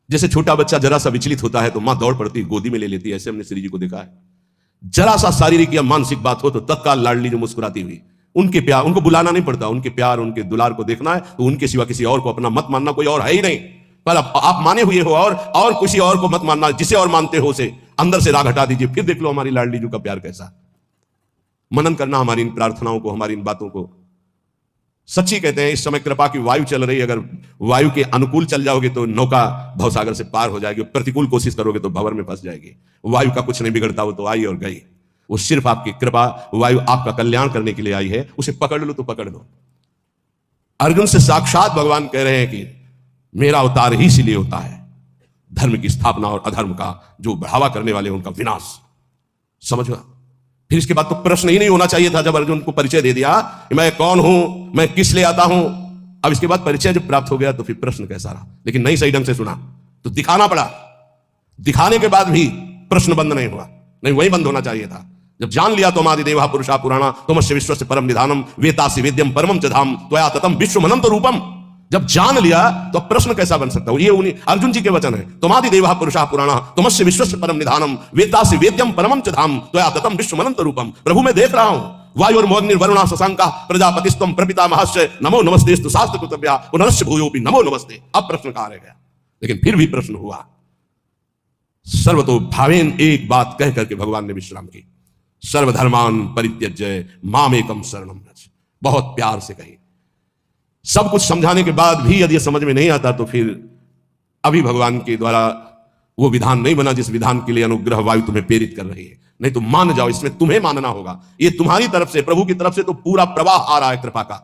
जैसे छोटा बच्चा जरा सा विचलित होता है तो मां दौड़ पड़ती गोदी में ले लेती है, ऐसे हमने श्री जी को देखा है। जरा सा शारीरिक या मानसिक बात हो तो तत्काल लाडली जो मुस्कुराती हुई, उनके प्यार, उनको बुलाना नहीं पड़ता, उनके प्यार उनके दुलार को देखना है तो उनके सिवा किसी और को अपना मत मानना, कोई और है ही नहीं। पर आप माने हुए हो और किसी और को मत मानना, जिसे और मानते हो उसे अंदर से राग हटा दीजिए, फिर देख लो हमारी लाडली जी का प्यार कैसा। मनन करना हमारी इन प्रार्थनाओं को, हमारी इन बातों को। सच्ची कहते हैं इस समय कृपा की वायु चल रही, अगर वायु के अनुकूल चल जाओगे तो नौका भवसागर से पार हो जाएगी, प्रतिकूल कोशिश करोगे तो भंवर में फंस जाएगी। वायु का कुछ नहीं बिगड़ता, वो तो आई और गई। वो सिर्फ आपकी कृपा, वायु आपका कल्याण करने के लिए आई है, उसे पकड़ लो तो पकड़ लो। अर्जुन से साक्षात भगवान कह रहे हैं कि मेरा अवतार ही इसीलिए होता है, धर्म की स्थापना और अधर्म का जो बढ़ावा करने वाले उनका विनाश। समझ गया? फिर इसके बाद तो प्रश्न ही नहीं होना चाहिए था। जब अर्जुन को परिचय दे दिया मैं कौन हूं, मैं किस लिए आता हूं, अब इसके बाद परिचय जब प्राप्त हो गया तो फिर प्रश्न कैसा रहा। लेकिन नहीं सही ढंग से सुना तो दिखाना पड़ा, दिखाने के बाद भी प्रश्न बंद नहीं हुआ, नहीं वही बंद होना चाहिए था। जब जान लिया तो आदि देवा पुरुषा पुराणा तुमस्य विश्वस्य परम निधानम वेतासि वेद्यम परमम च धाम त्वया ततम विश्वमनंत रूपम। जब जान लिया तो प्रश्न कैसा बन सकता है? ये उन्हीं अर्जुन जी के वचन है, तुमादि देवा पुरुषा पुराणा तुमस्य विश्वस्य परम निधानम वेतासि वेद्यम परमम च धाम त्वया ततम विश्वमनंत रूपम। प्रभु मैं देख रहा हूं, वायुर्मोग्निर्वरुणा शशांका प्रजापतिस्त्वं प्रपितामहश्च नमो नमस्तेस्तु शास्त्रकृतव्या पुनश्च भूयोऽपि नमो नमस्ते। अब प्रश्न कहां रह गया? लेकिन फिर भी प्रश्न हुआ। सर्वतो भावेन एक बात कह करके भगवान ने विश्राम की, सर्वधर्मान परित्यज्य मामेकम शरणम व्रज। बहुत प्यार से कही। सब कुछ समझाने के बाद भी यदि समझ में नहीं आता तो फिर अभी भगवान के द्वारा वो विधान नहीं बना जिस विधान के लिए अनुग्रह वायु तुम्हें प्रेरित कर रही है। नहीं तो मान जाओ, इसमें तुम्हें मानना होगा। ये तुम्हारी तरफ से, प्रभु की तरफ से तो पूरा प्रवाह आ रहा है कृपा का।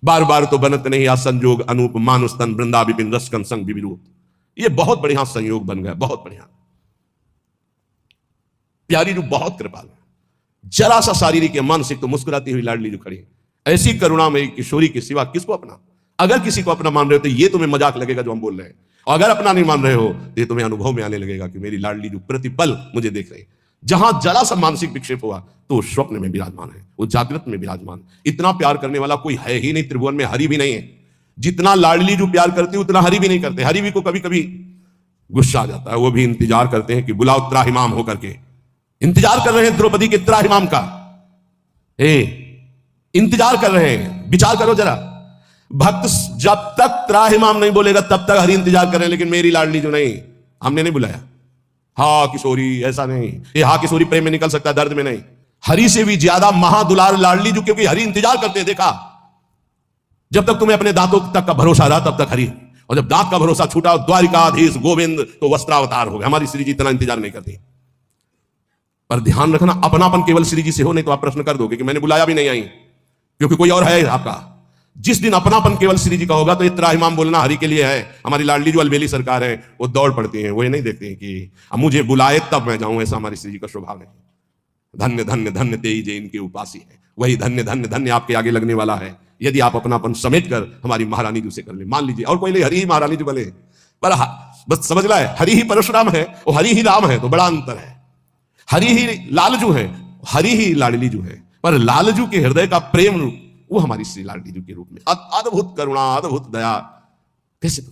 बार बार तो बनत नहीं आ संजोग अनूप मानुस्तन वृंदा विपिन रसकन संग विविरूप। ये बहुत बढ़िया संयोग बन गया, बहुत बढ़िया। प्यारी जो बहुत कृपालु, जरा सा शारीरिक या मानसिक तो मुस्कुराती हुई लाडली जो खड़ी है। ऐसी करुणा में किशोरी के सिवा किसको अपना? अगर किसी को अपना मान रहे हो तो ये तुम्हें मजाक लगेगा जो हम बोल रहे हैं, और अगर अपना नहीं मान रहे हो तो ये तुम्हें अनुभव में आने लगेगा कि मेरी लाडली जो प्रतिपल मुझे देख रही है। जहां जरा सा मानसिक विक्षेप हुआ तो स्वप्न में विराजमान है, वो जागृत में विराजमान। इतना प्यार करने वाला कोई है ही नहीं त्रिभुवन में, हरि भी नहीं है। जितना लाडली जो प्यार करती है उतना हरि भी नहीं करते। हरि भी को कभी कभी गुस्सा आ जाता है, वो भी इंतजार करते हैं कि बुलाओ त्राहिमाम होकर के। इंतजार कर रहे हैं द्रौपदी के त्राहिमाम का, इंतजार कर रहे हैं। विचार करो जरा, भक्त जब तक त्राहिमाम नहीं बोलेगा तब तक हरि इंतजार कर रहे हैं। लेकिन मेरी लाडली जो नहीं, हमने नहीं बुलाया। हा किशोरी, ऐसा नहीं। ये हा किशोरी प्रेम में निकल सकता है, दर्द में नहीं। हरि से भी ज्यादा महादुलार लाडली जो, क्योंकि हरि इंतजार करते हैं। देखा, जब तक तुम्हें अपने दांतों तक का भरोसा रहा तब तक हरि, और जब दांत का भरोसा छूटा द्वारिकाधीश गोविंद तो वस्त्रावतार हो गए। हमारी श्री जी इतना इंतजार नहीं करती। पर ध्यान रखना, अपनापन केवल श्री जी से हो, नहीं तो आप प्रश्न कर दोगे कि मैंने बुलाया भी नहीं आई, क्योंकि कोई और है आपका। जिस दिन अपनापन केवल श्री जी का होगा तो ये त्राहिमाम बोलना हरि के लिए है। हमारी लाडली जो अलबेली सरकार है वो दौड़ पड़ती है, वो ये नहीं देखती है कि अब मुझे बुलाए तब मैं जाऊं। ऐसा हमारी श्री जी का स्वभाव नहीं। धन्य धन्य धन्य तेई जे इनके उपासी है, वही धन्य धन्य धन्य आपके आगे लगने वाला है यदि आप अपनापन समेट कर हमारी महारानी जी से कर ले। मान लीजिए और कोई नहीं, हरि ही महारानी जी बोले, पर बस समझ ला है, हरि ही परशुराम है और हरि ही राम है, तो बड़ा अंतर है। हरि ही लालजू है, हरि ही लाडली जू है, पर लालजू के हृदय का प्रेम रूप वो हमारी श्री लाडली जू के रूप में। अद्भुत करुणा, अद्भुत दया, कैसे